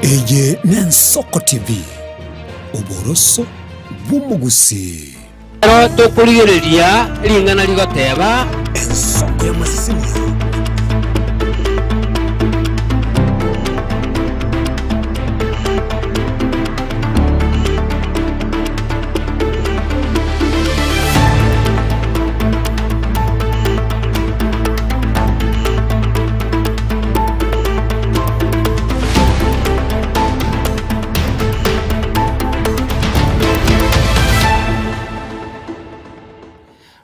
Eye n'Ensoko TV uboroso bw'umugusi tokuligereria lingana ligateba Ensoko y'amasimu.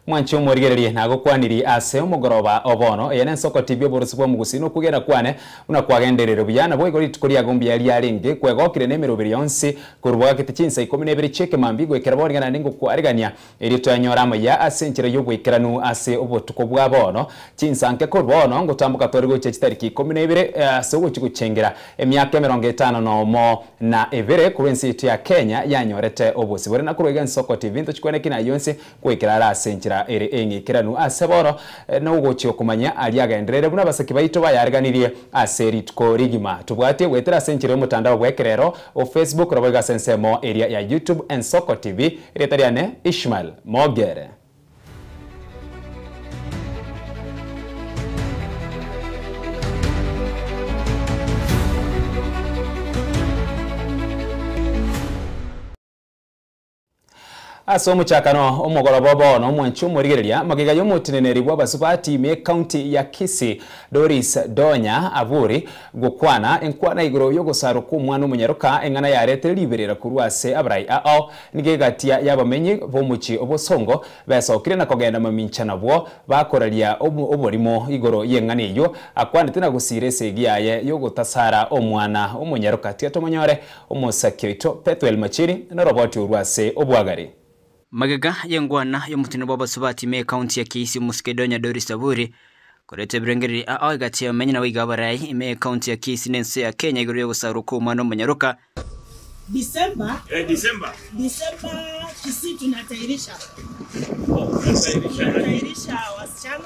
Mwancho morigererie nago kwaniri ase omugoroba obono eye n'Ensoko TV oborosi bwa mugusi no kugera kwane unakwagenderero biyana bwo igori tukuri agombi yali yaringe kwegokire nemerobiri yonsi kurubwa kiti chinsa 12 cheke mambigo ikera borigana ningo kwarigania eri twanyoramo ya asenchira yo gwikiranu ase obotuko bwa bono chinsa nke ko bono ngo tambuka torigo che chitariki 12 ase ugo chiguchengera emyaka 50 no mo na evere kurensi ya Kenya yanyorete obosi bore nakurwega Ensoko TV nto chikwene kina yonsi kwikira asenchira ere engi kiranu aseboro no gochi okumanya ali agenderere buna basaki baito bayariganirie aseri tuko rigima tubwate wetera senchire mutandao bwekerero o Facebook roboga sensemo area ya YouTube Ensoko TV retariane Ishmael Mogere. Aso muchakano omugoroba bono mwanchu murigereria magiga yomutineneri bw'abasubati me county ya Kisii Doris Donya Aburi gukwana enkwana igoro yogosaro ku mwana umunyaruka engana yaretere liberera kurwase abrai ao nigegatia yabamenyi bomuchi obosongo besokire na kogenda maminchana bwo bakoraria oborimo igoro yengane yo akwana tena gusire segiaye yogotasara omwana umunyaruka tiatomonyore omusakito Petwel Machiri na roboti urwase obwagari. Magaga yengwana yomutino baba subati me county ya Kisii Muskedonya Doris Aburi korete brengeri aigati amenye na wiga barai me county ya Kisii nense ya Kenya igoro yogosaruko mwana munyaruka December Kisii tunatairisha wasichana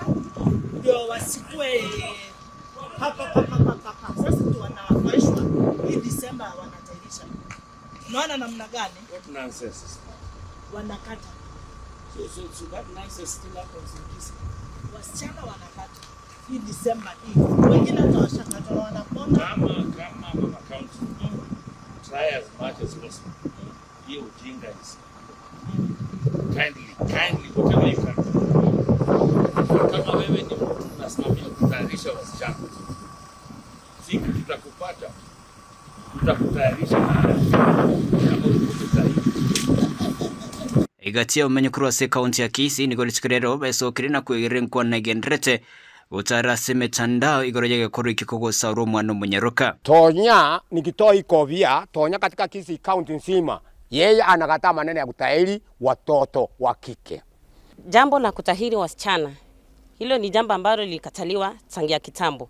ndio wasikue hapa sasa tu wanawaishwa hii December wanatairisha. Unaona namna gani? What nonsense? Wanakata. So that nonsense still happens in Kisii. Wasichana wanakata. Hii December hii. Wengine watawashakata wanapona. Kama mama county. Try as much as possible. Hiyo ujinga is kindly whatever you can do. Kama wewe ni mtu unasimamia kutayarisha wasichana. Siku tutakupata. Tutakutayarisha kama utakutayarisha. Igatia umenye kurwase county ya Kisii nigoro chikerero besokire na kwegere nkwana gendrete utarase metandao igoro yege koro ikikogo sauro mwana munyaruka. Tonya nikitoi kovia Tonya katika Kisii county nzima yeye anakataa maneno ya kutahiri watoto wa kike. Jambo la kutahiri wasichana hilo ni jambo ambalo lilikataliwa tangia kitambo.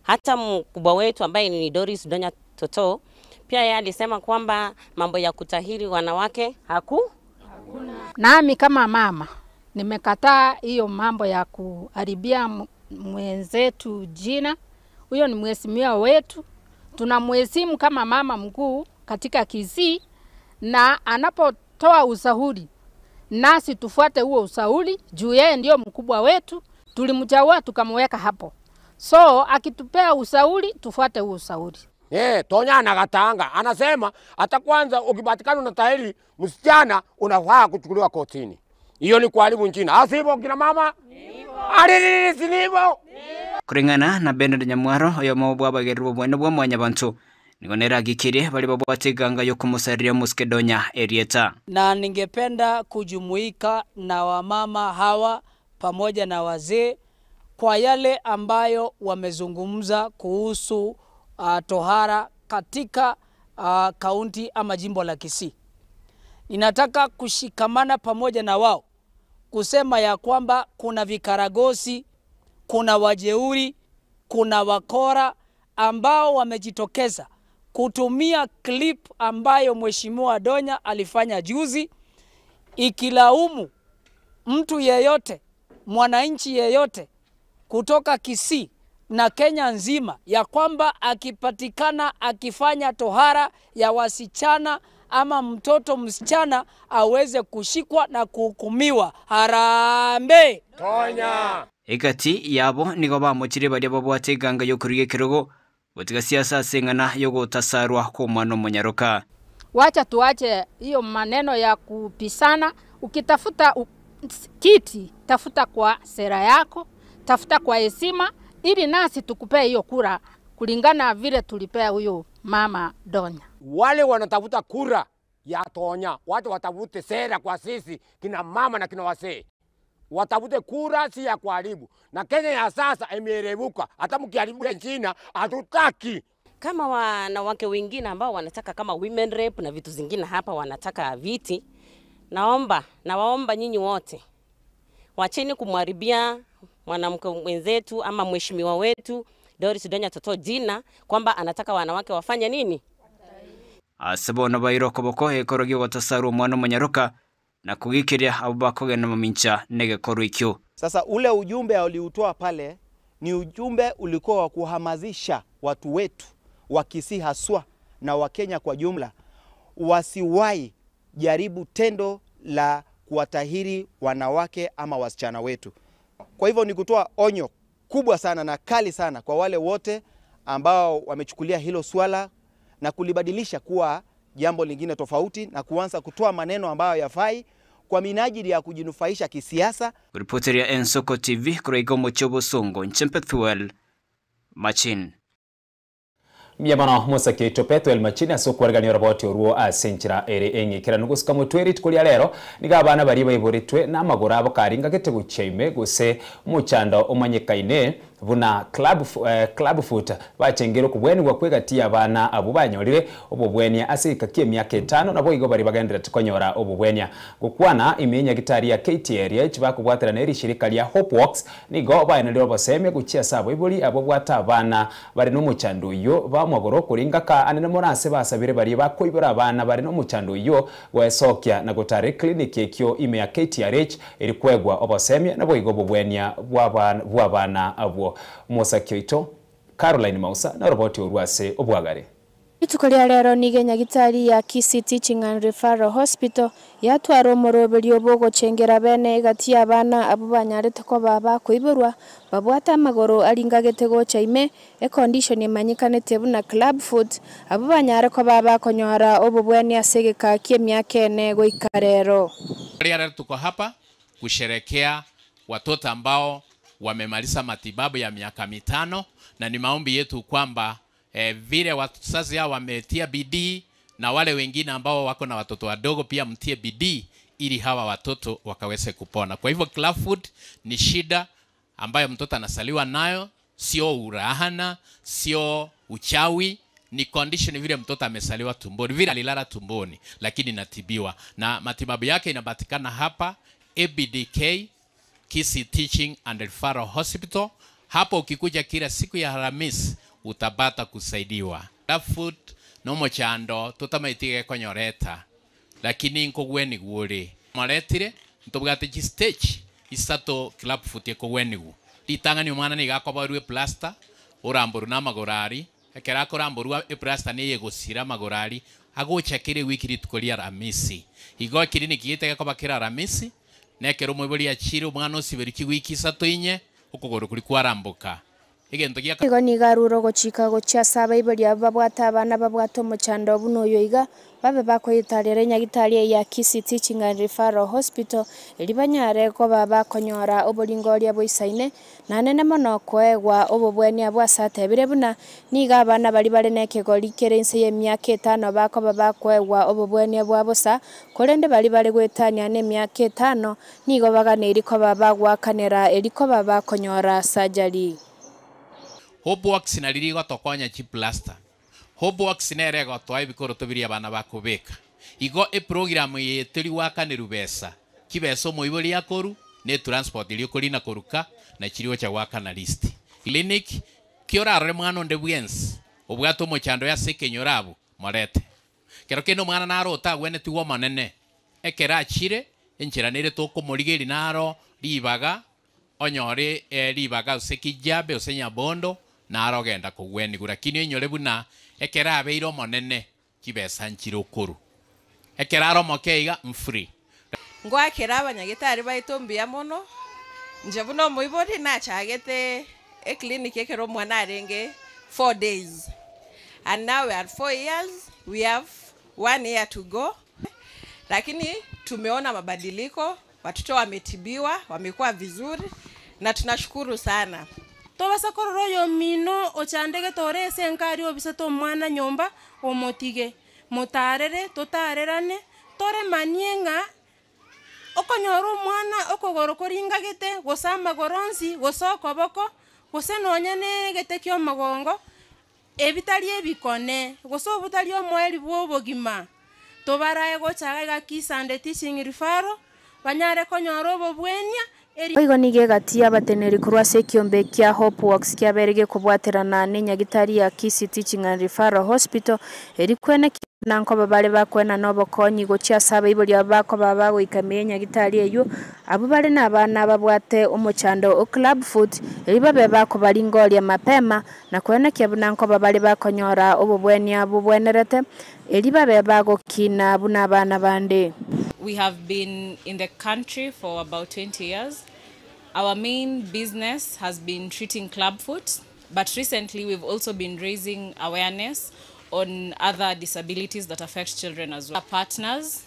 Hata mkubwa wetu ambaye ni Doris Donya Toto pia yeye alisema kwamba mambo ya kutahiri wanawake hakuna. Nami kama mama nimekataa hiyo mambo ya kuharibia mwenzetu jina. Huyo ni mheshimiwa wetu. Tunamheshimu kama mama mkuu katika Kisii na anapotoa ushauri nasi tufuate huo ushauri juu yeye ndio mkubwa wetu. Tulimchagua tukamweka hapo. So akitupea ushauri tufuate huo ushauri. Tonya anakataanga. Anasema hata kwanza ukipatikana unatahiri msichana unafaa kuchukuliwa kotini. Hiyo ni kuharibu nchini. Asibo kina mama? Nivo. Sinivo. Kuringana na Bernard Nyamwaro oyo mobwa bagerubo bwene bwa mwanyabantu nigonera gikirie bali babwateganga yo kumusaria Muskedonya Erieta. Na ningependa kujumuika na wamama hawa pamoja na wazee kwa yale ambayo wamezungumza kuhusu tohara katika kaunti ama jimbo la Kisii. Ninataka kushikamana pamoja na wao kusema ya kwamba kuna vikaragosi, kuna wajeuri, kuna wakora ambao wamejitokeza kutumia clip ambayo Mheshimiwa Donya alifanya juzi ikilaumu mtu yeyote, mwananchi yeyote kutoka Kisii na Kenya nzima ya kwamba akipatikana akifanya tohara ya wasichana ama mtoto msichana aweze kushikwa na kuhukumiwa. Harambe Tonya. Ikati yabo nigo bamuchire baria babwate ganga yo kuriye kirogo botiga siasa sengana yo gutasarwa kwa mwana Munyaroka. Wacha tuache hiyo maneno ya kupisana. Ukitafuta kiti, tafuta kwa sera yako, tafuta kwa heshima, ili nasi tukupe hiyo kura kulingana vile tulipea huyo mama Donya. Wale wanatafuta kura ya Tonya, watu watafute sera kwa sisi kina mama na kina wasee. Watafute kura si ya kuharibu. Na Kenya ya sasa imerebuka. Hata mkiharibu China hatutaki. Kama wanawake wengine ambao wanataka kama women rep na vitu zingine hapa wanataka viti, nawaomba nyinyi wote wacheni kumharibia mwanamke mwenzetu ama mheshimiwa wetu Doris Donya Toto jina kwamba anataka wanawake wafanye nini? Asabona bayiro koboko ekorogi watasaru mwana Munyaroka na kugikiria abakoge na mamincha nege korikyo. Sasa ule ujumbe aliutoa pale ni ujumbe ulikuwa wa kuhamasisha watu wetu wa Kisii haswa na wa Kenya kwa jumla wasiwahi jaribu tendo la kuwatahiri wanawake ama wasichana wetu. Kwa hivyo ni kutoa onyo kubwa sana na kali sana kwa wale wote ambao wamechukulia hilo swala na kulibadilisha kuwa jambo lingine tofauti na kuanza kutoa maneno ambayo yafai kwa minajili ya kujinufaisha kisiasa. Ripoti ya Ensoko TV kuraigo mochobo songo Nchempethuel Machin. Miyamano musake Pethuel Machin asokwargani roboti oruo asenchira ere engi kira nuguska mutweri tukulia lero niga abana bari bayiboritwe n'amaguru abo karinga getego chaime gose muchando omanyekaine buna club foot bachengero kubweni gwa kwegatia abana abo banyorire obubwenia asika kie myaka 5 nabo igo bari bagendera tukonyora obubwenia gukwana imenya gitari ya KTRH bakubwatira neri shirika lya Hopeworks nigo bayenero baseme guchia sabo ibuli abo bwata abana bari no muchando yo bamagoro kuringa ka anene monase basabire bari bakoibura abana bari no muchando yo wesokia na gutare clinic ekyo ime ya KTRH eri kwegwa obaseme nabo igo obubwenia bwabana abo Musa Kyoito, Caroline Mausa na roboti urwase obwagare. Itukolia lero nige nyagitari ya Kisii Teaching and Referral Hospital yatwaro morobeli obogo chengera bene gati abana abo banyarete ko baba kuiburwa babwata amagoro aringa getego chaime e condition imanyikanete buna club food abo banyare ko baba konyora obubweni asegeka kie myake ene goikarero. Leo tuko hapa kusherekea watoto ambao wamemaliza matibabu ya miaka 5 na ni maombi yetu kwamba vile wazazi hao wametia bidii na wale wengine ambao wako na watoto wadogo pia mtie bidii ili hawa watoto wakaweze kupona. Kwa hivyo club food ni shida ambayo mtoto anasaliwa nayo, sio urahana, sio uchawi, ni condition vile mtoto amesaliwa tumboni, vile alilala tumboni lakini natibiwa na matibabu yake inapatikana hapa ABDK Kisii Teaching and Referral Hospital. Hapo ukikuja kila siku ya Alhamisi utapata kusaidiwa. Club food no mochando tutamaitike konyoreta lakini nkogweni gure maretire ntobwate stage isato club food ekogwenigu litangani umwana ni gakobarwe plaster uramburu na magorari ekera koramburwa e plaster ni yegosira magorari agochakire wiki tukolia Alhamisi igo kirini kiyete gakobakira Alhamisi nekero mwibuli achiro mwana osibiriki wiki sato inye ukogoro kuri kwarambuka igento giya igo ni garuro gochika gocha saba ibali ababwata abana babwato muchando buno yoiga babe bakoyitarire nyagitari ya Kisii Teaching and Referral Hospital libanyare ko baba konyora obolingoria boisaine na nene mono kwegwa obobweni abwasate bire buna niga abana bali bale nekegori kerense ye myaka 5 bako baba kwegwa obobweni abwabosa kolende bali bale gwetania ne myaka 5 nigo bagane iriko baba gwakanera iriko baba konyora surgery. Hopeworks na liri gotokonya chi plaster. Hopeworks nere gotwa ibikoro tobiri abana bakobeka. Igo e program ye tuli wakane rubesa. Kibeso moiboli yakoru ne transport ili okolina koruka na chiriwo cha wakana list. Clinic kiora re mwana nde bwens. Obwato mochando ya sekenyorabu morete. Kero keno mwana naro ta gwene tuwo manene. Ekera chire enchira nere toko morigeri naro libaga onyore ribaga usekijabe usenya bondo na arogenda kugweni lakini enyore buna ekera abeiro monene kibesa nchirokuru ekera aromokeiga mfree ngwakera abanyagitari baitombia mono nje buno muibori na chagete a clinic ekero mwana arenge 4 days and now we are 4 years, we have 1 year to go, lakini tumeona mabadiliko, watoto wametibiwa, wamekuwa vizuri na tunashukuru sana. Tobasa kororo yo mino ochandege tore senkari obiseto mwana nyomba omotige motarere totarerane tore manienga okonyoro mwana okogoro koringa gete gosama goronsi gosoko boko gosenonya ne gete kyo magongo ebitali ebikone gosobutali omweli bwobogima tobaraye gochaga gakisande teaching referral banyare konyoro obobwenia Oigo nige gatia bateneri kurwa sekiombe kia Hopeworks kia berege kubwaterana ne nyagitari ya Kisii Teaching and Referral Hospital eri kwene nanko babale bakwena nobo konyi gochia saba iboli abako baba goikamye nyagitari eyo abo bale nabana babwate omochando o club foot eri babe bako balingolia mapema na kwene kia nanko babale bakonyora obobweni abo bwenerete eri babe bago kina buna bana bande. We have been in the country for about 20 years. Our main business has been treating clubfoot, but recently we've also been raising awareness on other disabilities that affect children as well. Our partners,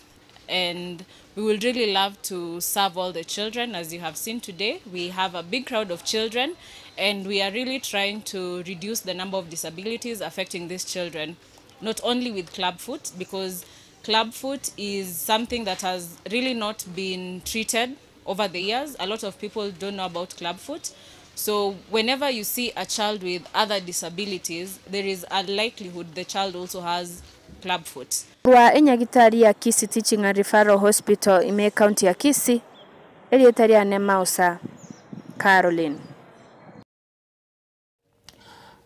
and we would really love to serve all the children. As you have seen today, we have a big crowd of children, and we are really trying to reduce the number of disabilities affecting these children, not only with clubfoot, because clubfoot is something that has really not been treated over the years. A lot of people don't know about clubfoot. So whenever you see a child with other disabilities, there is a likelihood the child also has clubfoot. Kwa enyagitari ya Kisii Teaching and Referral Hospital ime county ya Kisii, elietari ya Nemausa, Caroline.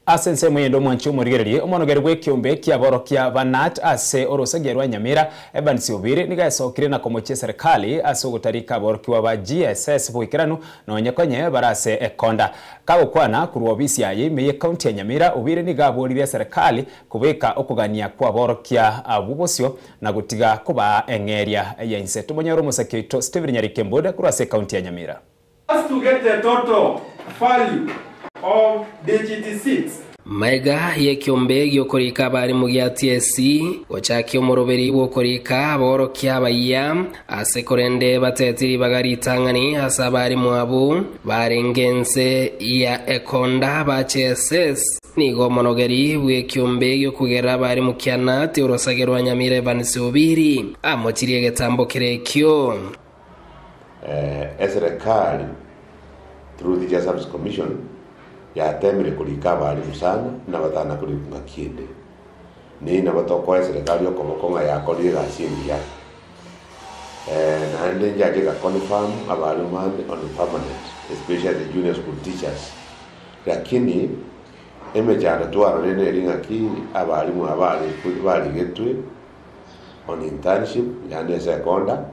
Asense mwendo mwanchu murigereri omonogere gwekiombe kia boro kia banat ase orosegerwa Nyamira Evans Obiri nigaesokire na komochie serikali ase gutarika boro kiwa ba GSS boikiranu no nyekonye barase ekonda kagokwana kurwa bisi yayi meye county ya Nyamira Obiri nigaborire serikali kubeka okugania kwa boro kia abubosio na gutiga kuba engeria ya inseto monyoro musakeito Steven Nyarikemboda kurase county ya Nyamira. Us to get the total value of DGT6. Maiga yekiombe gyokorika bari mu gya TSC gochaki omoroberi bokorika boro kyabaya asekorende batetiri bagaritangani asabari mwabo barengense ya ekonda ba CSS nigo monogeri wekiombe gyokugera bari mu kyana teorosagerwa Nyamira Evans Obiri amotirie getambo kirekyo serikali through the Justice Commission ya temire kulika bali musana na batana kulikunga kiende ni na batoko serikali okomokonga ya kolira asimbia na ende njaje ka confirm abali mande on permanent especially the junior school teachers lakini emejana twara nene ringa ki abali mu bali getwe on internship yani seconda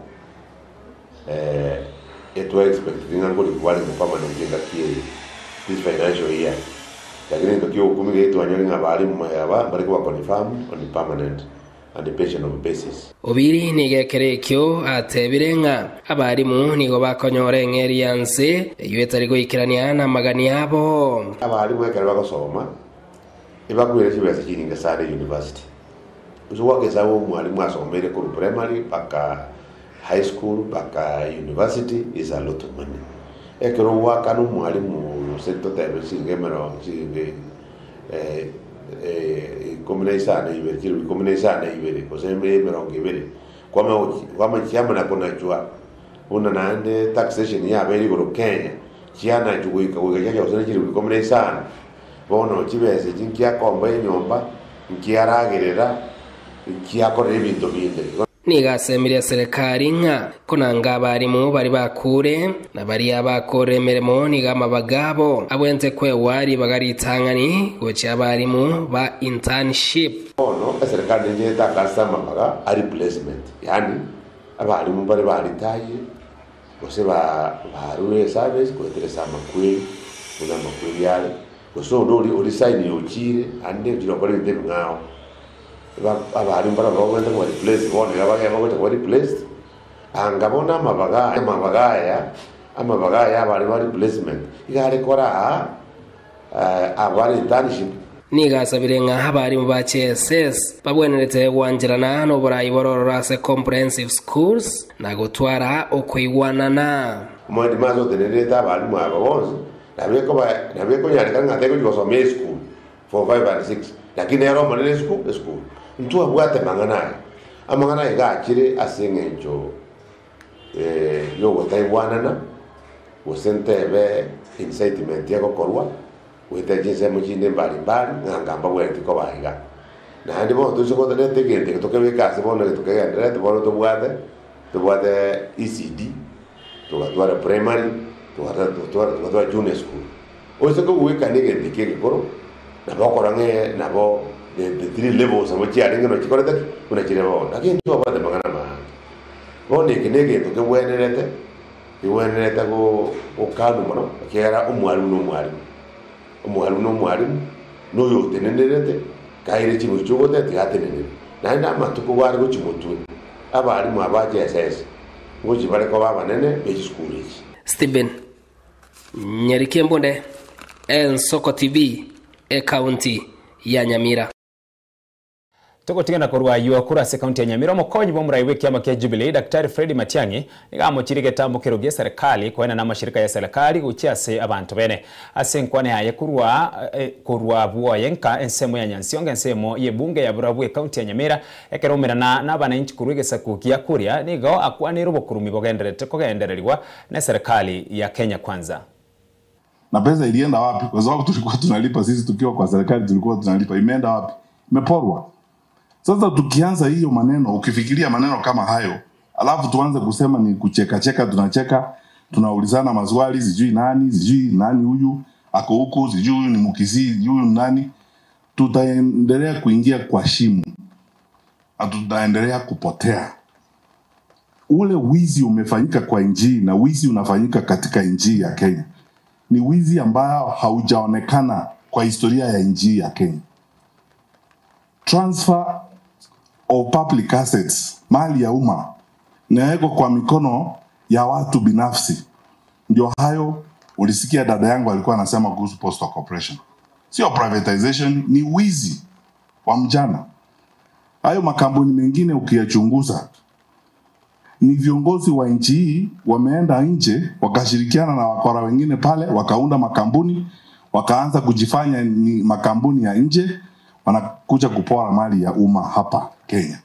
etwa expecting ngoli kwali permanent njenga kiende this financial year. Lakini ndio hukumu yetu wanyolinga balimu mayaba bali kwa confirm on the permanent and the patient of basis. Obiri nigekerekyo atebirenga abalimu nigo bakonyore ngeri yanse yetari goikirania na magani yabo. Abalimu ekere bakosoma ibakwire kibese kininga Sare University. Uzuwage sawo mwalimu asomere ku primary paka high school paka university is a lot of money. Ekero wakanu mwalimu sector tebe singemero singe kombinaisana ibere kiri kombinaisana ibere kosembe merongo ibere kwama chama na kona jua una naende taxation ya beri goro Kenya chiana juguika ugajaja usana kiri kombinaisana bono chibese jinkia komba nyomba nkiaragerera nkiakore ibintu binde nigasemiria serikali nga kunanga abarimu bari bakure na bari abakore meremo nigama bagabo abwente kwe wari bagaritangani gocha abarimu ba internship ono serikali njeta kasama baga replacement yani abarimu bari baritaye kose barure service kweteresa makwe kuna makwe yale koso uri sign yochire ande jiro bari ndebe ngao abari mbara bawenda ko replace bone abage abagota ko replace angabona amabagaya bari replacement igare kora abari internship nigasabire nka abarimu ba CSS babwenerete gwanjirana no burayi bororase comprehensive schools na gutwara okwiwanana mwandi mazo tenereta abarimu ababonze nabeko nyarika ngateko josome school for 5 and 6 lakini ero manene school mtu abwate amangana igakire asengenjo yogo taiwanana usentebe incitement yako korwa witaje mujinde mbali ngamba wete ko bahiga na ndi bo tuzo ko dete gente que toke bekase bona que toke andre bo to buade ECD to gatwara primary to gatwara junior school o se ko weka ni gente que koro na bo korange na bo de 3 levels amo chi arenga no chi korata una chi lebo lakini to ba de magana ma bo ni que nege to ke wenerete ko o kanu mono que era umwalimu no yo tenenderete kaire chimu chogote tiatenene naenda matuko wari go chimotu abari mu abaje SS ngoji bare ko baba nene be school Stephen Nyarikembonde Ensoko TV county ya Nyamira Tukotigana korwa yuwa kurase kaunti ya Nyamira mokonyi bomuraiwe kiama kia Jubilee Daktari Fred Matiang'i nigamo chirige tambukiro bya serikali kwena na mashirika ya serikali guchiase abantu bene asenkwane haye kurwa buoyenka ensemo ya Nyansionga ensemo ye bunge ya Burabwe kaunti ya Nyamira ekeromera na bananchi kurugesa kukia kuria nigo akwanira bokurumi bogenderete kogendererwa na serikali ya Kenya Kwanza. Na pesa ilienda wapi? Kwa sababu tulikuwa tunalipa sisi tukiwa kwa serikali tulikuwa tunalipa, imeenda wapi? Imeporwa. Sasa tukianza hiyo maneno, ukifikiria maneno kama hayo, alafu tuanze kusema ni kucheka tunacheka, tunaulizana maswali, sijui nani huyu ako huko, sijui huyu ni Mukisi, huyu nani, tutaendelea kuingia kwa shimo. Tutaendelea kupotea. Ule wizi umefanyika kwa nchi na wizi unafanyika katika nchi ya Kenya. Ni wizi ambao haujaonekana kwa historia ya nchi ya Kenya. Transfer of public assets, mali ya umma, inawekwa kwa mikono ya watu binafsi. Ndio hayo ulisikia dada yangu alikuwa anasema kuhusu Postal Corporation. Sio privatization, ni wizi wa mjana. Hayo makampuni mengine ukiyachunguza, ni viongozi wa nchi hii wameenda nje wakashirikiana na wakora wengine pale, wakaunda makampuni, wakaanza kujifanya ni makampuni ya nje, wanakuja kupora mali ya umma hapa Kenya.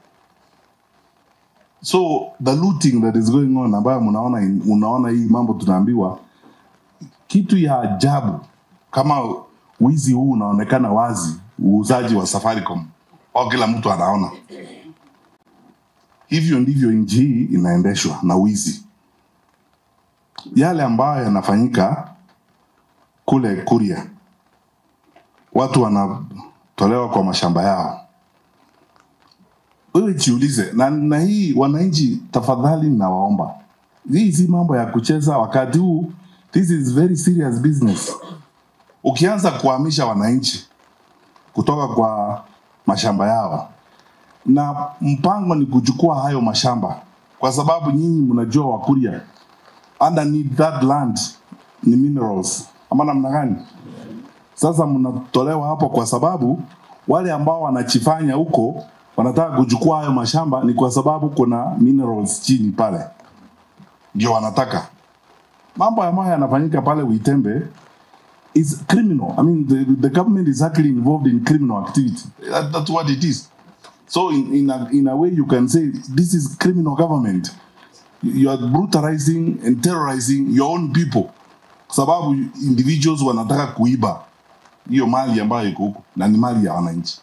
So the looting that is going on, ambayo unaona hii mambo tunaambiwa, kitu ya ajabu kama wizi huu unaonekana wazi, uuzaji wa Safaricom, au kila mtu anaona. Hivyo ndivyo nchi hii inaendeshwa na wizi. Yale ambayo yanafanyika kule Kuria, watu wanatolewa kwa mashamba yao. Wewe jiulize, na hii wananchi tafadhali nawaomba. Hii si mambo ya kucheza wakati huu. This is very serious business. Ukianza kuhamisha wananchi kutoka kwa mashamba yao, na mpango ni kuchukua hayo mashamba, kwa sababu nyinyi mnajua Wakuria underneath that land ni minerals ama namna gani. Sasa mnatolewa hapo kwa sababu wale ambao wanachifanya huko wanataka kuchukua hayo mashamba, ni kwa sababu kuna minerals chini pale, ndio wanataka. Mambo ambayo yanafanyika pale Witembe is criminal. I mean, the government is actually involved in criminal activity. That's what it is. So in a way you can say this is criminal government. You are brutalizing and terrorizing your own people. Sababu individuals wanataka kuiba hiyo mali ambayo iko huko na ni mali ya wananchi.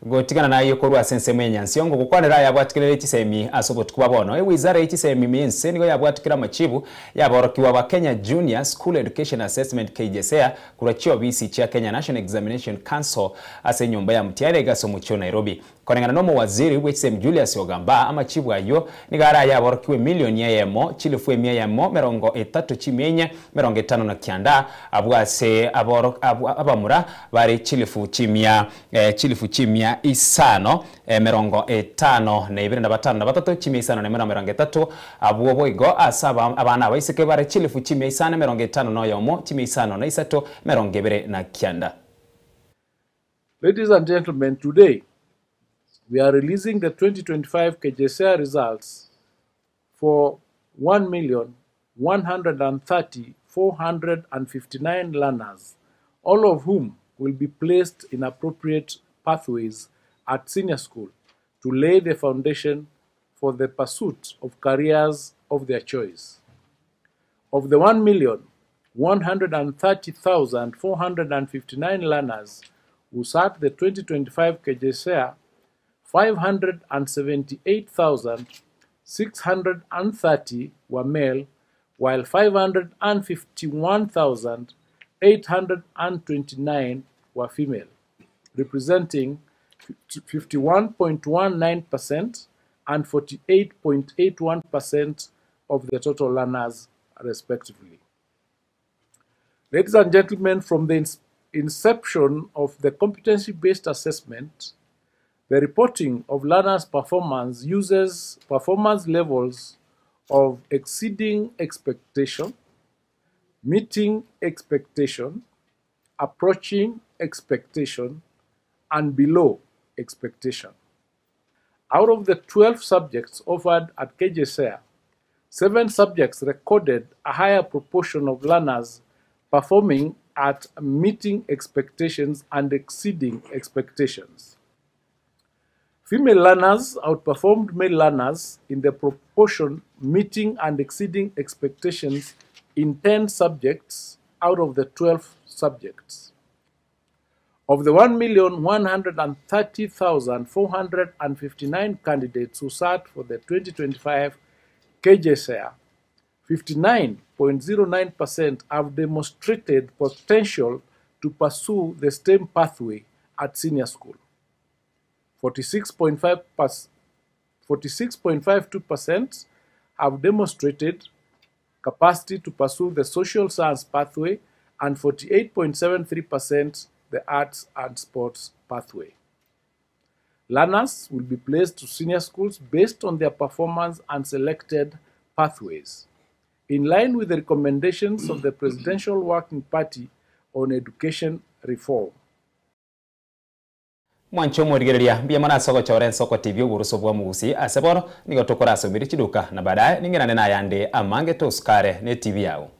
gotigana na yo korwa sense mwenyansi ngo gukwanira yabwatikire chisemi asobotukuba bono wizara y'ichisemi minse nigo yabwatikira machibu yaborokiwa ba Kenya Junior School Education Assessment KJSEA kurachio bisi cha Kenya National Examination Council ase nyumba ya mtiare gaso mucho Nairobi konengana no waziri w'ichisemi Julius Ogamba amachibu ayo nigara yaborokiwe milioni yemo chilifu yemo merongo 3 chimenya merongo 5 na kianda abwase abamura bari chilifu chimia isano merongo 5 na 25 na 3 chimia isano na merongo 3 abuo boigo asaba abana baiseke bare chilifu chimia isano merongo 5 no yomo chimia isano na 3 merongo 2 na kianda. Ladies and gentlemen, today we are releasing the 2025 KJSEA results for 1,130,459 learners, all of whom will be placed in appropriate pathways at senior school to lay the foundation for the pursuit of careers of their choice. Of the 1,130,459 learners who sat the 2025 KJSEA, 578,630 were male, while 551,829 were female, representing 51.19% and 48.81% of the total learners, respectively. Ladies and gentlemen, from the inception of the competency-based assessment, the reporting of learners' performance uses performance levels of exceeding expectation, meeting expectation, approaching expectation, and below expectation. Out of the 12 subjects offered at KJSEA, 7 subjects recorded a higher proportion of learners performing at meeting expectations and exceeding expectations. Female learners outperformed male learners in the proportion meeting and exceeding expectations in 10 subjects out of the 12 subjects. Of the 1,130,459 candidates who sat for the 2025 KJSEA, 59.09% have demonstrated potential to pursue the STEM pathway at senior school. 46.52% have demonstrated capacity to pursue the social science pathway, and 48.73% the arts and sports pathway. Learners will be placed to senior schools based on their performance and selected pathways, in line with the recommendations of the Presidential Working Party on Education Reform. Mwancho murigereria bia mana soko chore soko TV uburuso bwa mugusi aseboro nigo tokora somiri chiduka na baadaye ningirane na yande amange toskare ne TV yao.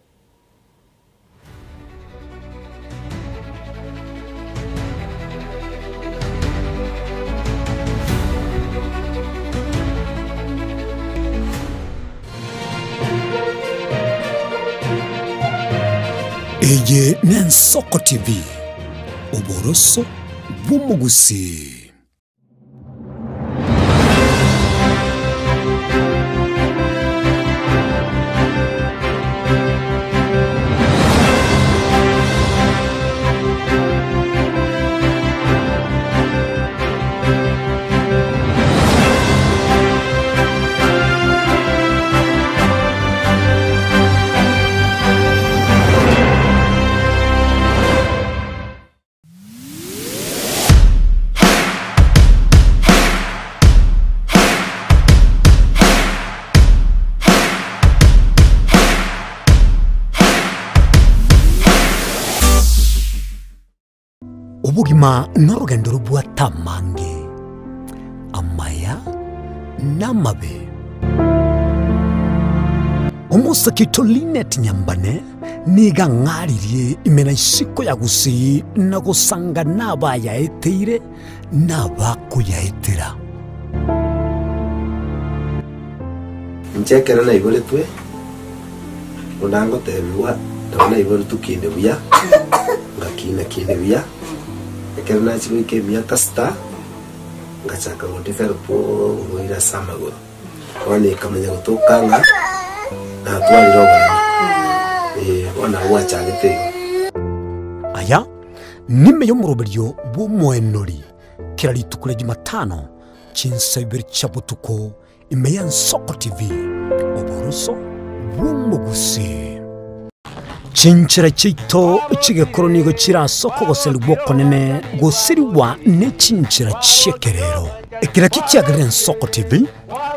Eye Nensoko TV uburuso bw'umugusi. Ubugima n'urugendo rubwa tamange amaya n'amabe umusakito Linet Nyambane niga ngaririye imena isiko yagusi na gusanga nabaya eteire nabakuyaetera nchekera na ibore twe unango tebiwa ndabona ibore tukinde buya ngakina kinde buya ekerna chiwe ke miata sta ngachaka gudevelop ngoira samagoro wani kamenya gutokanga na twaliroga wana wachagete aya nime yo muroberio bw'umwenori kiraritukure Jumatano chinsa ibiri chabutuko imeya Nsoko TV oboroso bw'umugusi chinchira chito chigekoro nigo chirasoko goseli bwokonene gosiriwa ne chinchira chekerero ekira kikiagarira Nsoko TV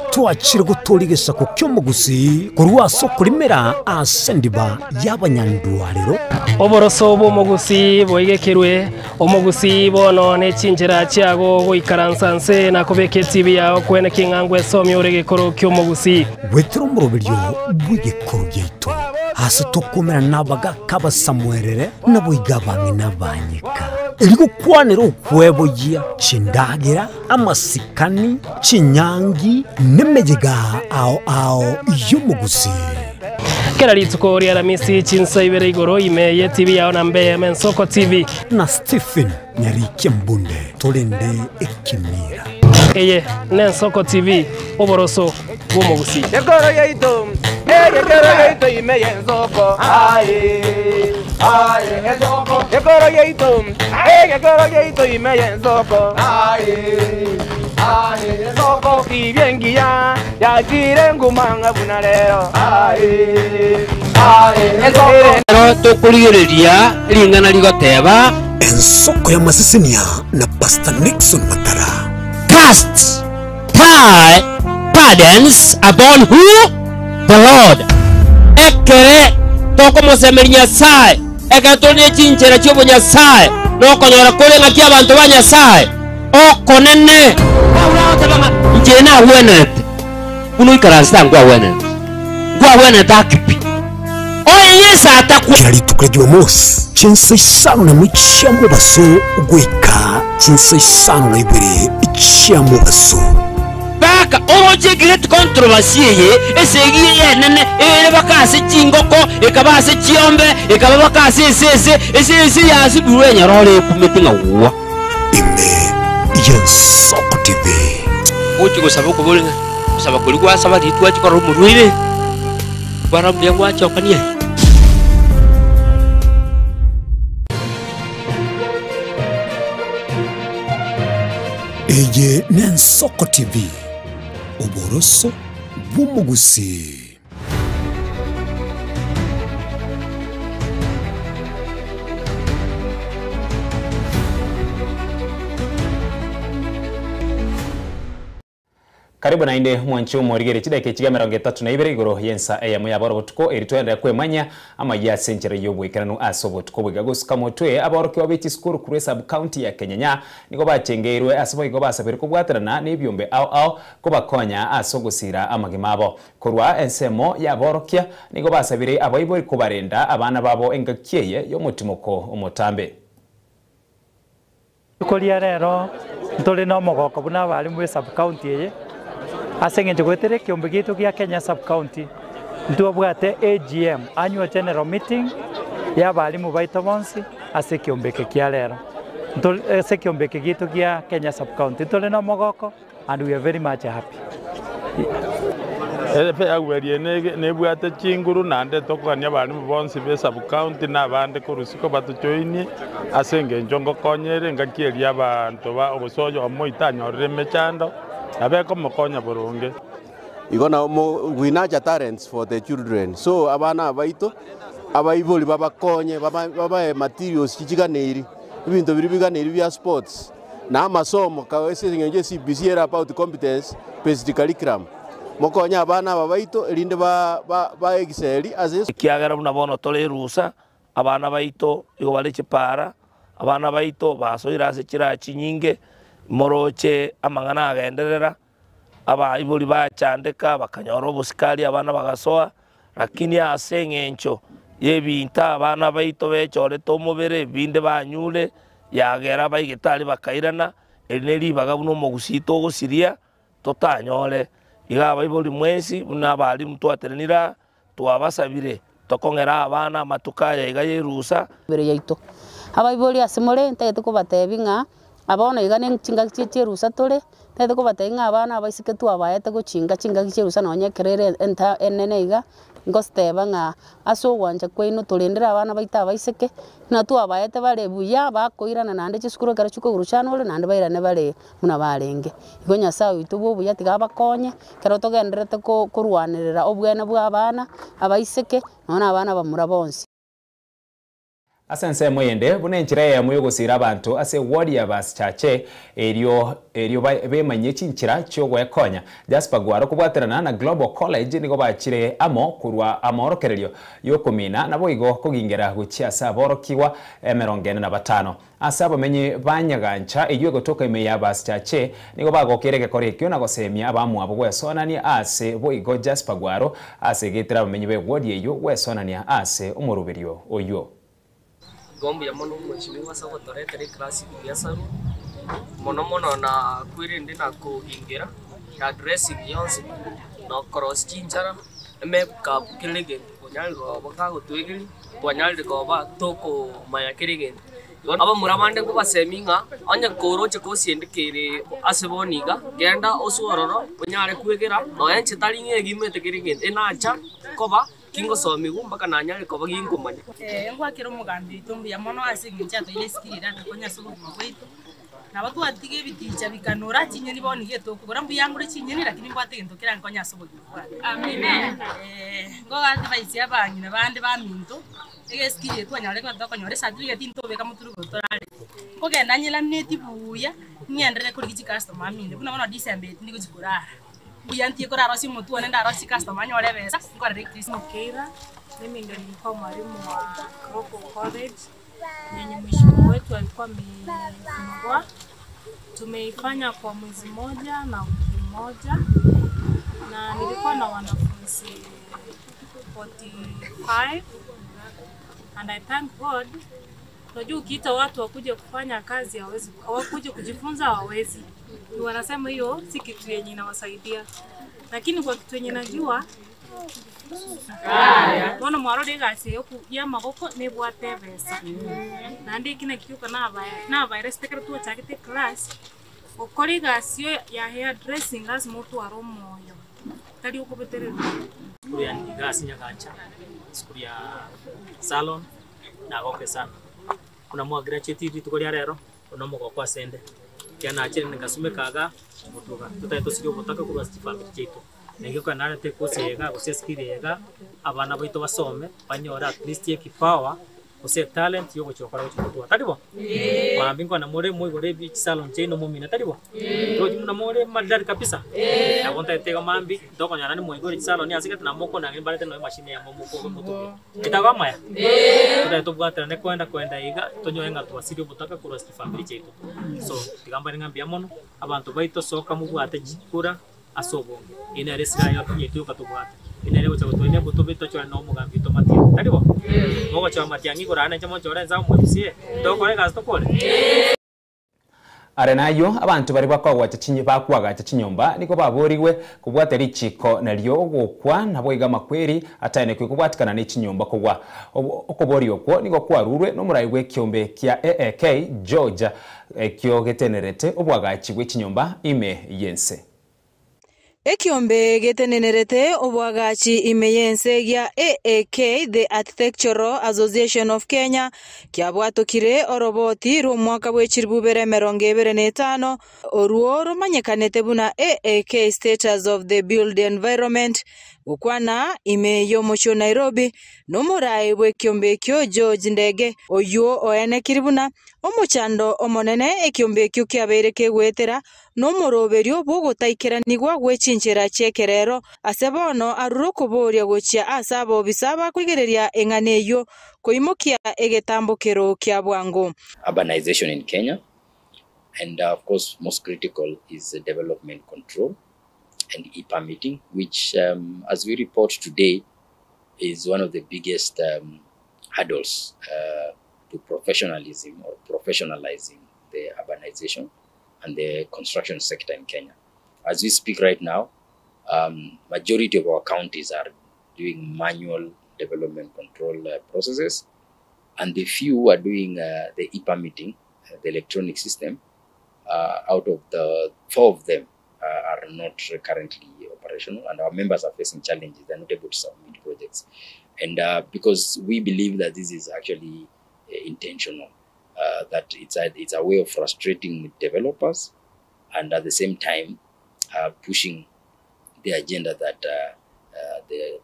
twachire gutorigesa ku kyomugusi kurwa soko limera asendiba y'abanyandwariro oboroso bw'umugusi boigekirwe omugusi bono ne chinjira chiago goikaransanse na kubeke TV yao kwene kingangwe somi uregekoro kyomugusi wetero muroberio bw'igekoro gyeito hasi tukumira nabaga kaba Samuelere nabo igabange nabanyika eriko kwanira okwebogia chindagira amasikani chinyangi nemejega ao y'umugusi kerarituko ria Ramisi chinsa ibere igoro imeye TV yao na Mbeya Nsoko TV na Stephen Nyarike Mbunde tolende ekimira eye Nsoko TV oboroso bw'umugusi Yegoro yeito imeye Nsoko Nsoko Yegoro yeito imeye Nsoko Nsoko ibyengia yakire ngumanga bunalero Nsoko tukuligereria lingana ligoteba Nsoko ya Masisinia na Pastor Nixon Matara cast pardons upon who? The Lord. Ekere toko mosemenya sai ekatone chinchera chobo nyasaye no konyora kulenga kia bantu ba nyasaye okonene njena wenet kuno ikarasta ngwa wenet akipi oyesa atakwa kiraritukure Jumamosi chinsa isano na mwichamo baso gwika chinsa isano na ibere ichamo baso baka oroje great controversy ye esegi yenene ere bakase chingoko ekabase chiombe ekaba bakase ese yasi burenya role kumetinga wa ime Nsoko TV uchi gusaba kubulinga gusaba kuligwa saba ditwa chikoro murwire bara mbyangwa chokanie eye Nsoko TV oboroso bw'umugusi karibu na inde mwanchu morigere chideke chigamera 32 igoro yensa eyamo yaboro botuko eritwenda kwemanya ama ya century yobwekerano asobotuko bwegagosuka motwe aboroke wabiti school kure sub county ya Kenyanya niko bachengeirwe asabo igo basabire kubwaterana n'ibyombe ao ko bakonya asogosira amagimabo kurwa ensemo yaborokia niko basabire abayibori kubarenda abana babo engakieye yomutimoko umutambe Kulia rero ntole no mogoko buna bali mu sub county ye asenge gwetere kiombe gitu kia Kenya sub county ntubwate AGM annual general meeting ya bali mu baito bonsi ase kiombe kia rero ntole ase kiombe gitu kia Kenya sub county ntole no mogoko and we are very much happy Epe agwerie ne bwate chinguru nande tokanya bali mu bonsi be sub county na bande kurusiko batuchoini asenge njongo konyere ngakieri abantu ba obusojo omoitanyorere mechando abeko mokonya burunge igona winaja talents for the children so abana abaito abayiboli babakonye baba materials kichiganeri ibintu biri biganeri bya sports na amasomo kawese ngenje CBC era about competence based curriculum mokonya abana babaito elinde ba excel as kiagara buna bono tole rusa abana baito igo bale chipara abana baito basoira se chira chinyinge moroche amangana agenderera aba ibuli bachandeka bakanyoro busikali abana bagasoa lakini asengencho yebinta abana baito bechore tomubere binde banyule yagera bayigetali bakairana eneri bagabuno mogusito gosiria totanyole igaba ibuli mwezi unabali mutwateranira twabasabire tokongera abana matukaya igayerusa bere yaito abaiboli asimole ntete ko batebinga abono igane chinga cherusa tore tete ko batenga abana abaisike tu abayete go chinga cherusa nonye kerere enta enene iga ngosteba nga aso wanja kwenu turindira abana baita abaisike na tu abayete bare buya bakoirana nande chisukuru kara chuko guruchana ole nande bairane bare muna barenge igo nyasaye itubo buya tiga bakonye kero togenderete ko kurwanirira obwene bwa abana abaisike nona abana bamura bonsi Asense moyende bune nchira ya muyo gusira abantu ase ward ya bas chache erio bemanye chinchira cyo gwekonya Jasper Gwaro kubwaterana na Global College nigo bachire amo kurwa amorokererio yo kumina nabo igo kugingera guchia saborokiwa 45 asa bamenye banyagancha iyo gotoka ime ya bas chache nigo bagokerege korekyo na gosemia abamu abo gwesonania ase bo igo Jasper Gwaro ase getera bamenye be ward yeyo gwesonania ase umurubirio oyo gombi ya mono mheshimiwa sako toretere klasi ya saru mono na kwirinde na kuhingira addressing yonse no cross chinchara me ka kilege konyal go baka go twegiri konyal go ba toko maya kirige aba muramande ko baseminga anya koro che ko siende kere aseboniga genda osuororo konyale kwegera no enche talinge gimete kirige enacha koba kingo somigu mpaka nanyale ko bagingo manya ngwakira umugambi tumbi ya mono asingicha to yeskirira konya subu mwetu na watu atige biticha bikanura chinyeni boni geto kugora mbuyangure chinyeni lakini mbwate gento kira nkonya subu amen ngoga ati abanyi na bande ba minto egeskiriye twanyale ko ndakonyore sadri gati ntobe kamuturu gotorale kogenda nyela neti buya nyendere kuri kichi customer minde buna bana December ndiko chikurara buyantie kora rosi mutu anaenda rosi customer nyole besa ngora rectis Mokeira. Mimi ndio nilikuwa mwalimu wa Global College yenye mheshimiwa wetu alikuwa amefungua. Tumeifanya kwa mwezi moja na wiki moja na nilikuwa na wanafunzi 45 and I thank God. Unajua ukiita watu wakuje kufanya kazi hawakuje kujifunza hawawezi. Wanasema hiyo si kitu yenye inawasaidia. Lakini kwa kitu yenye najua wana mwarode gase yoku ya magoko ne bwate besa. Na ndi kina kiuka na virus tekera tu chakite class. Okori gasio ya hair dressing as moto aromoyo. Tali uko betere. Kuria ni gasi nyakancha. Kuria salon na goke sana. Kuna mwa graduate tukoria rero ono moko kwa sende. Kiana achire ngasume kaga mutuga. Tutaito sikyo botaka kuba stifal cheto. Nengyo kana nate kosega koseskirega abana baito basome banyora at least ye kipawa ose talent yo gochokora gochotwa tadibo wambingo na more moi gore beach salon cheno mumina tadibo roji muna more madari kabisa na wonta etega mambi doko nyana ni moi gore salon ya sikata na moko na ngibale no machine ya momoko ko mutu kitaga maya tuta bwata ne kwenda iga tonyo enga twasirio butaka ku rest family cheto so tigamba ngambia mono abantu baito soka mubwate jikura asobo ina resira yo yetu katubwata ina leo chago toine buto bito chwa no mugambi to matia tadibo mogo chwa matia ngigora na chamo chora za mwebisie doko ega stokole Arenayo abantu bari bakwaga cyacinye bakwaga cyacinyomba niko baburiwe kubwata richiko naryo gukwa nabo iga makweri atane kwe kubwatikana n'ikinyomba kugwa okobori okwo niko kwarurwe no murayi gwe kyombe kya AAK Georgia kyo getenerete obwaga kigwe kinyomba ime yense Ekiombe getenenerete obwagachi imeyense gya AAK the Architectural Association of Kenya kyabwatokire oroboti rumwaka bw'ekiribubere 2025 oruo rumanyekanete buna AAK Status of the Built Environment ukwana ime yomocho Nairobi nomurayi bw'ekiombe kyo George Ndege oyo oene kiribuna omuchando omonene ekiombe kyo kyabeire kegwetera nomoroberio bwogotaikera nigwa gwechinchera chekerero asebono aruro kuboria gochia asabo bisaba kwigereria enganeyo koimokia egetambokero kya bwango. Urbanization in Kenya, and of course most critical is development control and e-permitting, which as we report today is one of the biggest hurdles to professionalism or professionalizing the urbanization and the construction sector in Kenya. As we speak right now, majority of our counties are doing manual development control processes, and the few are doing the e-permitting, the electronic system, out of the 4 of them are not currently operational, and our members are facing challenges. They're not able to submit projects. And because we believe that this is actually intentional, that it's a way of frustrating developers and at the same time pushing the agenda that the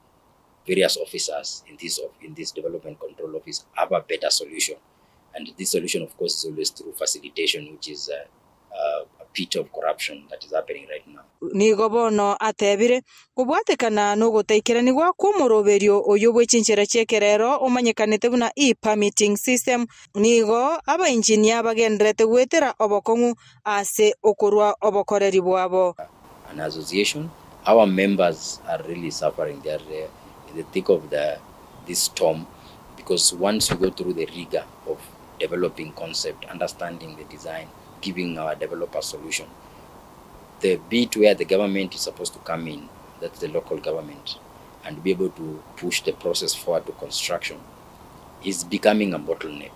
various officers in this development control office have a better solution. And this solution, of course, is always through facilitation, which is a pit of corruption that is happening right now. Nigo bono atebire kubwatekana no guteikirani gwa kumuroberio uyu bwichinchira cyekerero umanyekanite buna e-permitting system nigo aba engineer bagendrete gwetera obokongu ase okorwa obokoreri bwabo. An association, our members are really suffering. They are in the thick of this storm, because once you go through the rigor of developing concept, understanding the design, giving our developer solution, the bit where the government is supposed to come in, that's the local government, and be able to push the process forward to construction, is becoming a bottleneck.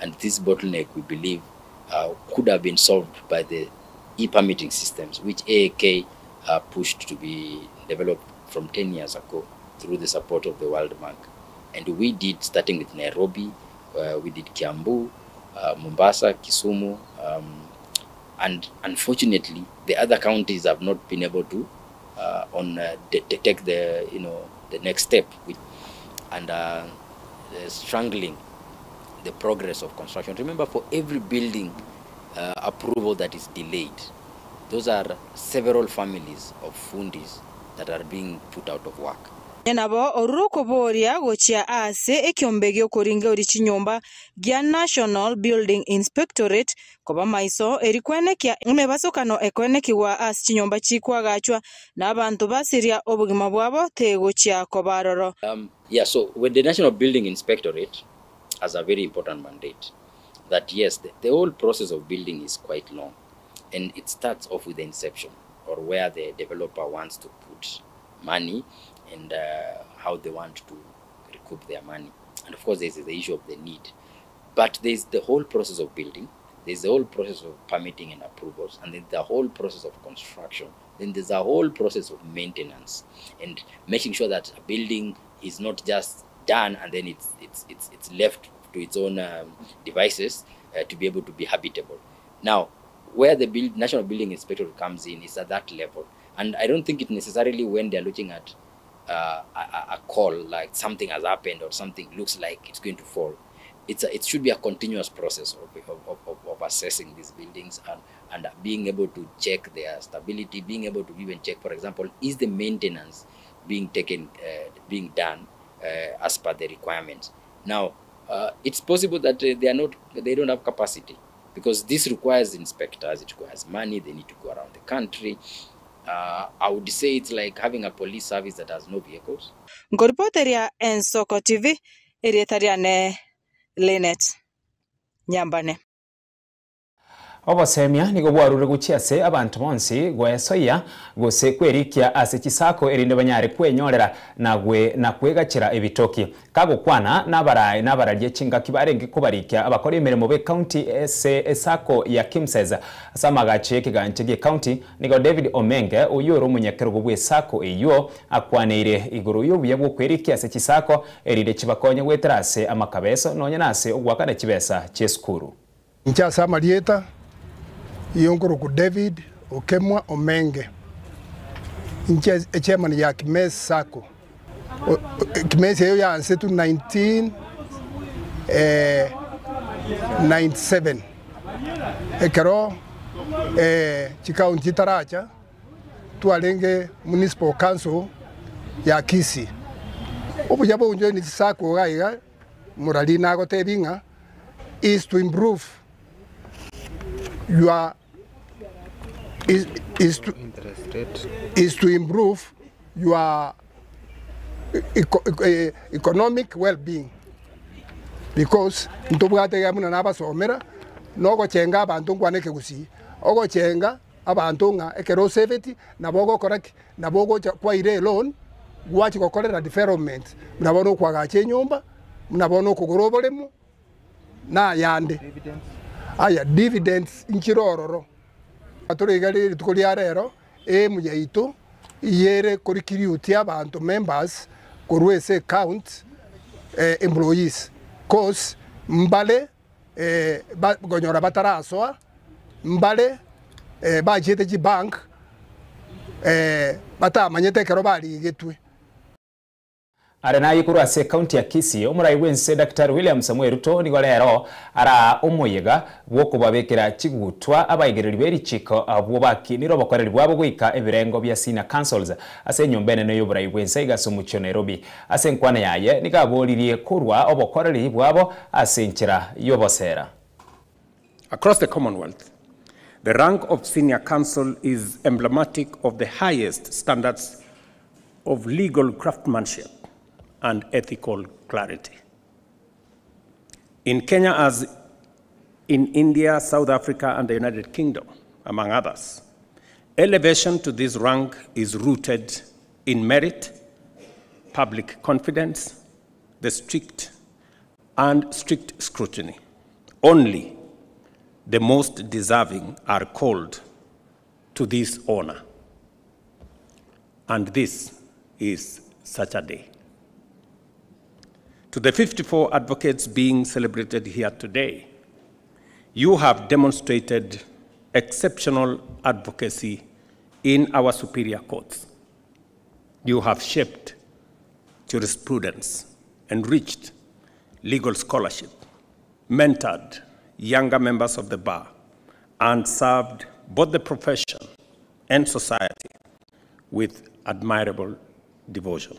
And this bottleneck, we believe, could have been solved by the e-permitting systems, which AAK pushed to be developed from 10 years ago through the support of the World Bank. And we did, starting with Nairobi, we did Kiambu, Mombasa, Kisumu, and unfortunately, the other counties have not been able to take the next step, and strangling the progress of construction. Remember, for every building approval that is delayed, those are several families of fundis that are being put out of work. Nabo oruko boria gochia ase ekiombegyo koringa uri chinyomba gya National Building Inspectorate koba maiso erikwenekia umebasokano ekwenekiwa ase chinyomba chikwagachwa n'abantu basiria obugima bwabo tegochia kobaroro. Yeah, so when the National Building Inspectorate has a very important mandate, that yes, the whole process of building is quite long, and it starts off with the inception, or where the developer wants to put money and how they want to recoup their money. And of course, there's the issue of the need. But there's the whole process of building, there's the whole process of permitting and approvals, and then the whole process of construction. Then there's a whole process of maintenance and making sure that a building is not just done and then it's left to its own devices to be able to be habitable. Now, where the National Building Inspector comes in is at that level. And I don't think it necessarily when they're looking at a call, like something has happened or something looks like it's going to fall. It should be a continuous process of assessing these buildings and being able to check their stability, being able to even check, for example, is the maintenance being done as per the requirements. Now, it's possible that they don't have capacity, because this requires inspectors, it requires money, they need to go around the country. I would say it's like having a police service that has no vehicles. Ngoripoteria Ensoko TV, erietariane Linet Nyambane. Obosemia nigo bwarure guchiase abantu bonsi gwesoya gose kwerikia ase chisako erinde banyare kwenyorera na kwegachira ebitoki kagukwana n'abararye chinga kibarenge kubarikia abakora imirimo be county esako ya Kimseza samagache kiganje ge county nigo David Omenge uyoro munyekero bwe sako iyo akwaneire iguru yobuye bwo kwerikia ase chisako erinde kibakonye gweterase amakabeso nonyenase ogwakana kibesa cheskuru Nchasa Marieta Yonguruku David Okemwa Omenge chairman ya Kimesi Sako. Kimesi hiyo ya ansetu 1997 ekero chikaunti Taracha tualenge municipal council ya Kisii obujabo unjo ni Sako gaiga murali nago tebinga is to improve is to improve your economic well-being, because ntubwate gamuna nabasomera nogo chenga abantu ngwaneke gusi ogo chenga abantu nga ekero safety nabogo correct nabogo kwa ire loan gwachi kokorera development nabono kwa gache nyumba nabono kugorobolemu na yande aya dividends nchirororo Aturigari tukuria rero muyaitu yere kurikiriutia abantu members kurwese count employees cause mbale gonyora bataraswa mbale bajete ji bank batamanyete kero bali getwe arena yikuru ase county ya Kisii omurai wense Dr. William Samuel Ruto nigo rero ara omoyega bwoko babekera kigutwa abayigereri beri chiko abo bakiniro bakoreri bwabo gwika ebirengo bya senior councils ase nyombene no yoburai wense igasomucho Nairobi ase nkwana yaye nigabolirie kurwa obokoreri bwabo ase nchira yobosera. Across the Commonwealth, the rank of senior counsel is emblematic of the highest standards of legal craftsmanship and ethical clarity. In Kenya, as in India, South Africa, and the United Kingdom, among others, elevation to this rank is rooted in merit, public confidence, the strict scrutiny. Only the most deserving are called to this honor. And this is such a day. To the 54 advocates being celebrated here today, you have demonstrated exceptional advocacy in our superior courts. You have shaped jurisprudence, enriched legal scholarship, mentored younger members of the bar, and served both the profession and society with admirable devotion.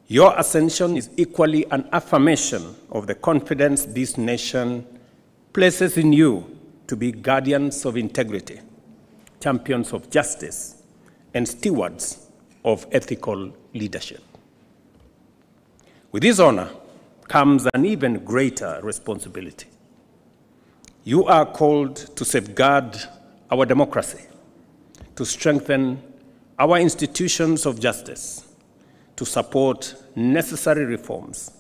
Your ascension is equally an affirmation of the confidence this nation places in you to be guardians of integrity, champions of justice, and stewards of ethical leadership. With this honor comes an even greater responsibility. You are called to safeguard our democracy, to strengthen our institutions of justice, to support necessary reforms,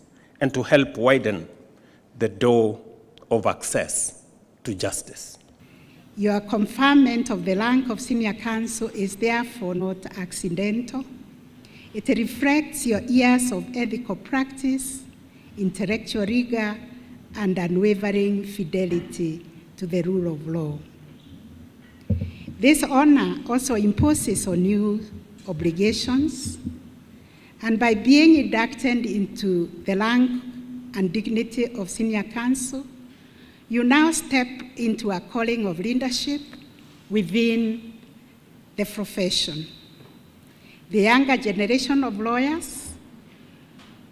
and to help widen the door of access to justice. Your conferment of the rank of senior counsel is therefore not accidental. It reflects your years of ethical practice, intellectual rigor, and unwavering fidelity to the rule of law. This honor also imposes on you obligations, and by being inducted into the rank and dignity of senior counsel, you now step into a calling of leadership within the profession. The younger generation of lawyers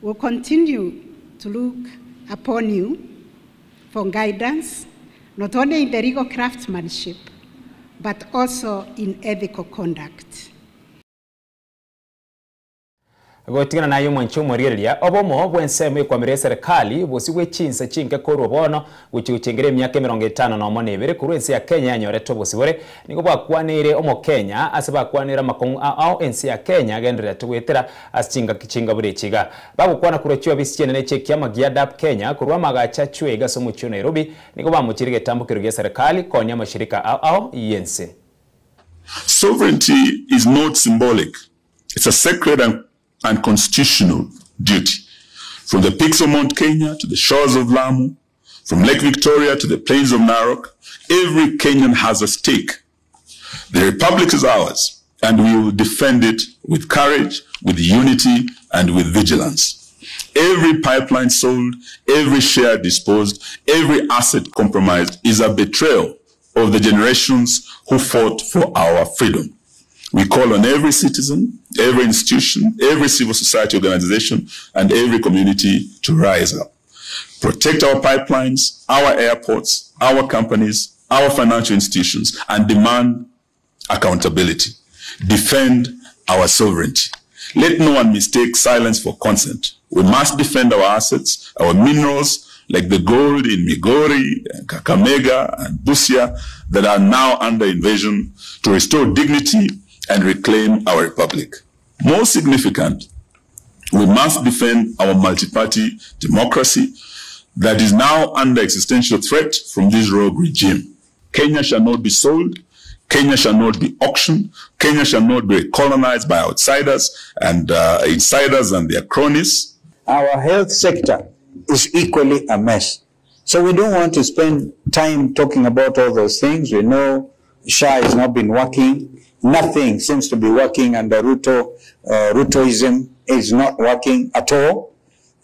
will continue to look upon you for guidance, not only in the legal craftsmanship, but also in ethical conduct. Gotigana nayo mwancho morireria obomo bwenseme kwamire serikali bosigwe chinsa chinke korwo bono guchingere myaka 50 no monebere kurwense ya Kenya yanyoreto bosibore niko bakwanire omo Kenya asibakwanira makongu ao ensi ya Kenya gendera tugwetera asichinga burechiga bagukwana kurochiwa bisichene nechekia magiadap Kenya kurwa magacha chwega somucho Nairobi niko bamuchirige tambukiro ya serikali konya mashirika ao yense. Sovereignty is not symbolic. It's a sacred and constitutional duty. From the peaks of Mount Kenya to the shores of Lamu, from Lake Victoria to the plains of Narok, every Kenyan has a stake. The Republic is ours, and we will defend it with courage, with unity, and with vigilance. Every pipeline sold, every share disposed, every asset compromised is a betrayal of the generations who fought for our freedom. We call on every citizen, every institution, every civil society organization, and every community to rise up. Protect our pipelines, our airports, our companies, our financial institutions, and demand accountability. Defend our sovereignty. Let no one mistake silence for consent. We must defend our assets, our minerals, like the gold in Migori, Kakamega, and Busia, that are now under invasion, to restore dignity and reclaim our republic. More significant, we must defend our multi-party democracy that is now under existential threat from this rogue regime. Kenya shall not be sold. Kenya shall not be auctioned. Kenya shall not be colonized by outsiders and insiders and their cronies. Our health sector is equally a mess. So we don't want to spend time talking about all those things. We know SHA has not been working. Nothing seems to be working under Ruto. Rutoism is not working at all.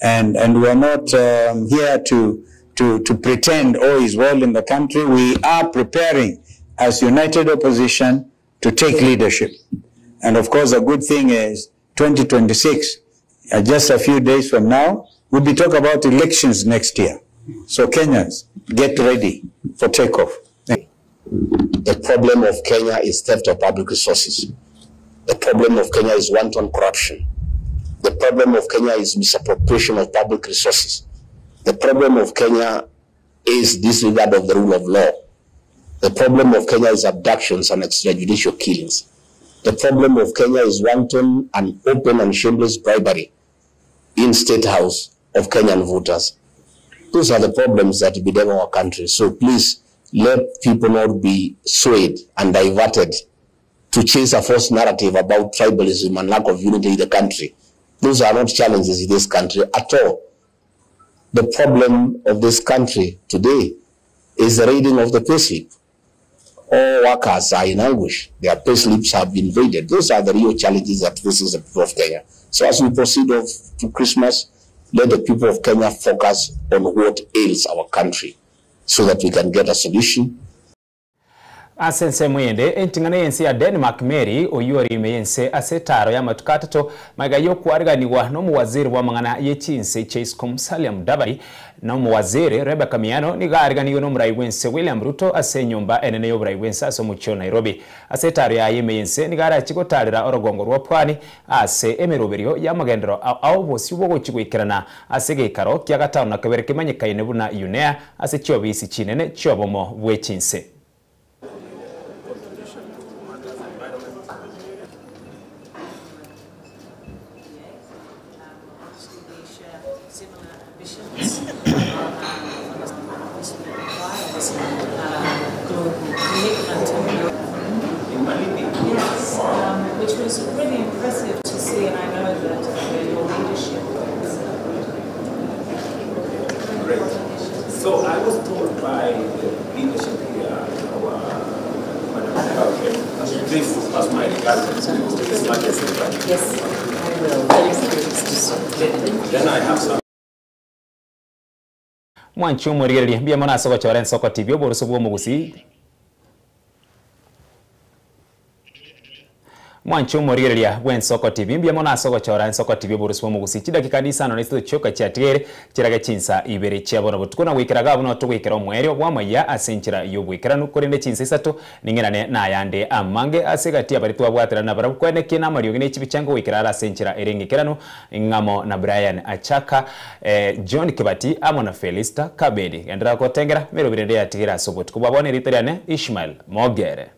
And we are not here to pretend all is well in the country. We are preparing as united opposition to take leadership. And of course, the good thing is 2026, just a few days from now, we'll be talking about elections next year. So Kenyans, get ready for takeoff. The problem of Kenya is theft of public resources. The problem of Kenya is wanton corruption. The problem of Kenya is misappropriation of public resources. The problem of Kenya is disregard of the rule of law. The problem of Kenya is abductions and extrajudicial killings. The problem of Kenya is wanton and open and shameless bribery in State House of Kenyan voters. Those are the problems that bedevil our country. So please, let people not be swayed and diverted to chase a false narrative about tribalism and lack of unity in the country. Those are not challenges in this country at all. The problem of this country today is the raiding of the payslip. All workers are in anguish. Their payslips have been raided. Those are the real challenges that faces the people of Kenya. So as we proceed to Christmas, let the people of Kenya focus on what ails our country so that we can get a solution. Asense mwende entingane yensi ya Denmark Mary oyuari meyense asetaro ya matukatato magayo kuariganiwa no muwaziri wa mangana yechinse Chase Komsalia Mudavadi no muwaziri Rebecca Miano ni gariganiwe no muraiwense William Ruto ase nyumba enene yo muraiwense aso mucho Nairobi. Asetaro ya yemeyense ni gara chikotarira orogongo rwa pwani ase emeroberio ya magendero au bosi bwo chigwikirana ase gekaro kya gatano nakabere kimanyikaine buna UNEA ase chobisi chinene chobomo bwechinse. Which was really impressive to see, and I know that your leadership is So I was told by the leadership here, Madam please pass my regards to His Majesty. Yes, I will. Then I have some. Mwanchu murigereria mbia mona soko choren soko TV oboruso bwo mugusi. Mwanchu murigereria bwen soko TV mbia mona soko choren soko TV oboruso bwo mugusi. Chidakika disano nesto choka chatigere chiraga chinsa ibere chiabona butukona wikiraga buno tugwikira omwerio bwamaya asenchira yobwikira nukorende chinsa isato ningerane na yande amange asegati abaritu abwatira na barabu kwene kina mario gine chibichango wikira asenchira erengekirano ngamo na Brian Achaka John Kibati amona Felista Kabedi endera kotengera mero birende yatigera sobotu kubabone riteriane Ishmael Mogere.